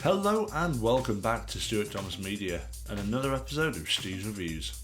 Hello and welcome back to Stuart Thomas Media and another episode of Stu's Reviews.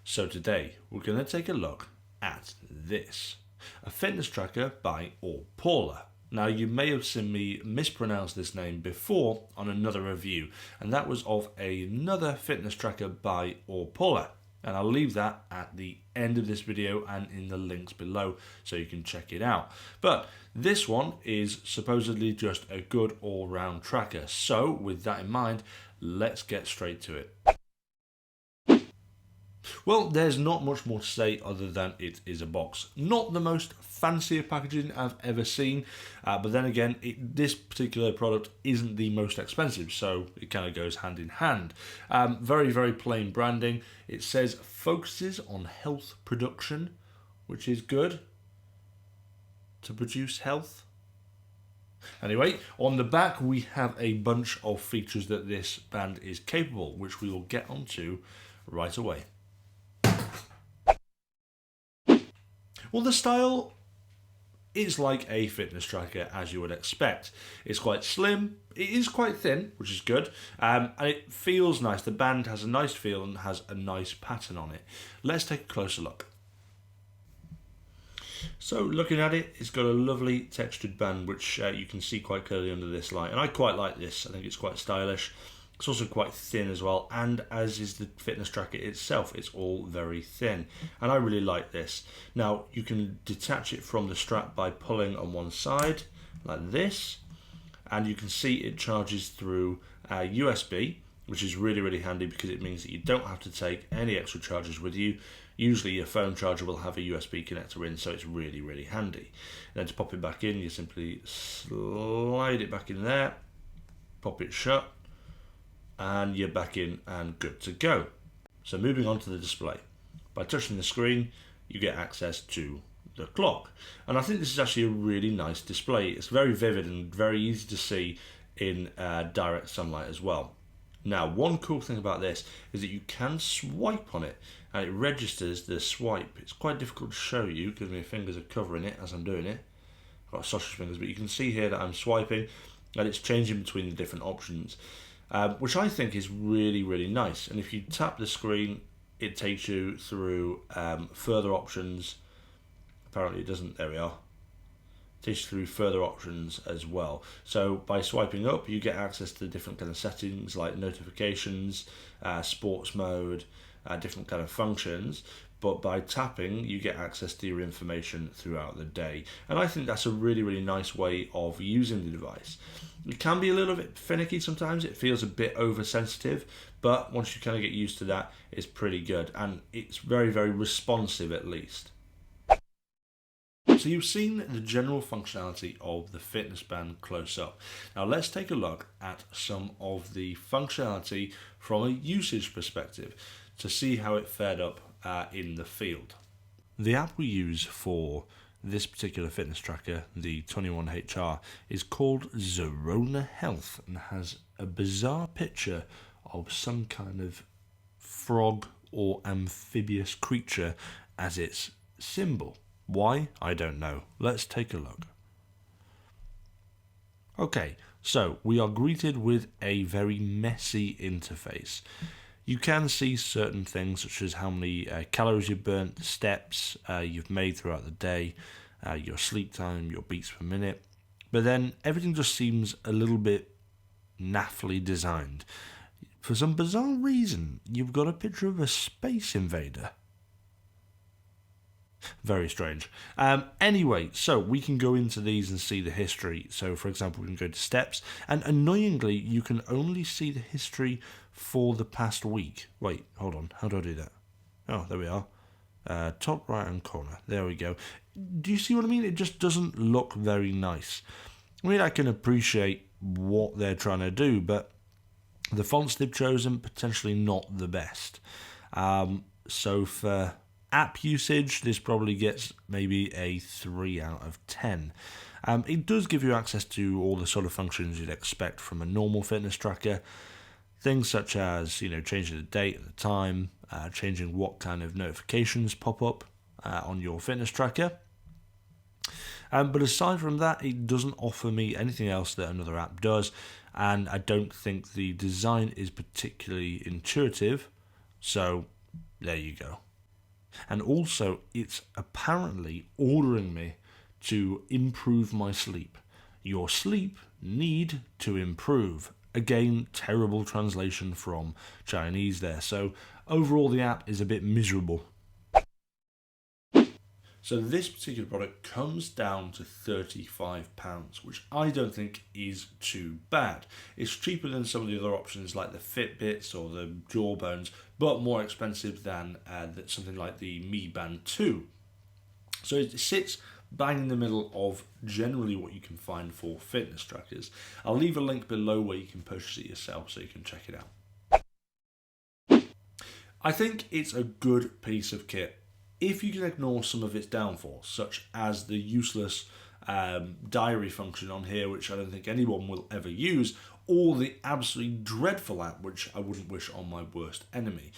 So today we're going to take a look at this, a fitness tracker by Aupalla. Now you may have seen me mispronounce this name before on another review, and that was of another fitness tracker by Aupalla. And I'll leave that at the end of this video and in the links below so you can check it out. But this one is supposedly just a good all-round tracker. So with that in mind, let's get straight to it. Well, there's not much more to say other than it is a box. Not the most fancier packaging I've ever seen, but then again, this particular product isn't the most expensive, so it kind of goes hand in hand. Very, very plain branding. It says focuses on health production, which is good to produce health. Anyway, on the back we have a bunch of features that this band is capable, which we will get onto right away. Well, the style is like a fitness tracker, as you would expect. It's quite slim, it is quite thin, which is good, and it feels nice. The band has a nice feel and has a nice pattern on it. Let's take a closer look. So looking at it, it's got a lovely textured band, which you can see quite clearly under this light, and I quite like this. I think it's quite stylish. It's also quite thin as well, and as is the fitness tracker itself, it's all very thin, and I really like this. Now you can detach it from the strap by pulling on one side like this, and you can see it charges through USB, which is really handy because it means that you don't have to take any extra chargers with you. Usually your phone charger will have a USB connector in, so it's really handy. And then to pop it back in, you simply slide it back in there, pop it shut, and you're back in and good to go. So moving on to the display. By touching the screen, you get access to the clock. And I think this is actually a really nice display. It's very vivid and very easy to see in direct sunlight as well. Now, one cool thing about this is that you can swipe on it and it registers the swipe. It's quite difficult to show you because my fingers are covering it as I'm doing it. I've got sausage fingers, but you can see here that I'm swiping and it's changing between the different options. Which I think is really nice. And if you tap the screen, it takes you through further options. Apparently it doesn't, there we are. It takes you through further options as well. So by swiping up, you get access to different kind of settings like notifications, sports mode, different kind of functions. But by tapping, you get access to your information throughout the day. And I think that's a really nice way of using the device. It can be a little bit finicky sometimes. It feels a bit oversensitive, but once you kind of get used to that, it's pretty good. And it's very responsive at least. So you've seen the general functionality of the fitness band close up. Now let's take a look at some of the functionality from a usage perspective to see how it fared up in the field. The app we use for this particular fitness tracker, the 21HR, is called Zerona Health and has a bizarre picture of some kind of frog or amphibious creature as its symbol. Why? I don't know. Let's take a look. Okay, so we are greeted with a very messy interface. You can see certain things such as how many calories you've burnt, the steps you've made throughout the day, your sleep time, your beats per minute. But then everything just seems a little bit naffly designed. For some bizarre reason, you've got a picture of a space invader. Very strange. Anyway, so we can go into these and see the history. So, for example, we can go to steps, and annoyingly, you can only see the history for the past week. Wait, hold on. How do I do that? Oh, there we are. Top right hand corner. There we go. Do you see what I mean? It just doesn't look very nice. I mean, I can appreciate what they're trying to do, but the fonts they've chosen, potentially not the best. So for app usage, this probably gets maybe a 3 out of 10. It does give you access to all the sort of functions you'd expect from a normal fitness tracker. Things such as, changing the date and the time, changing what kind of notifications pop up on your fitness tracker. But aside from that, it doesn't offer me anything else that another app does, and I don't think the design is particularly intuitive. So there you go. And also, it's apparently ordering me to improve my sleep. Your sleep need to improve. Again, terrible translation from Chinese there. So overall, the app is a bit miserable. So this particular product comes down to £35, which I don't think is too bad. It's cheaper than some of the other options like the Fitbits or the Jawbones, but more expensive than something like the Mi Band 2. So it sits bang in the middle of generally what you can find for fitness trackers. I'll leave a link below where you can purchase it yourself so you can check it out. I think it's a good piece of kit if you can ignore some of its downfalls, such as the useless diary function on here, which I don't think anyone will ever use, or the absolutely dreadful app, which I wouldn't wish on my worst enemy.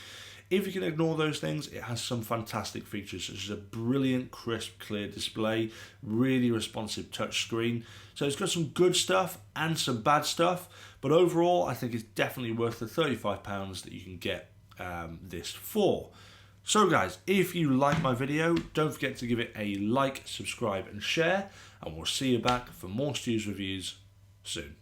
If you can ignore those things, it has some fantastic features, such as a brilliant, crisp, clear display, really responsive touchscreen. So it's got some good stuff and some bad stuff, but overall, I think it's definitely worth the £35 that you can get this for. So guys, if you like my video, don't forget to give it a like, subscribe and share, and we'll see you back for more Stu's reviews soon.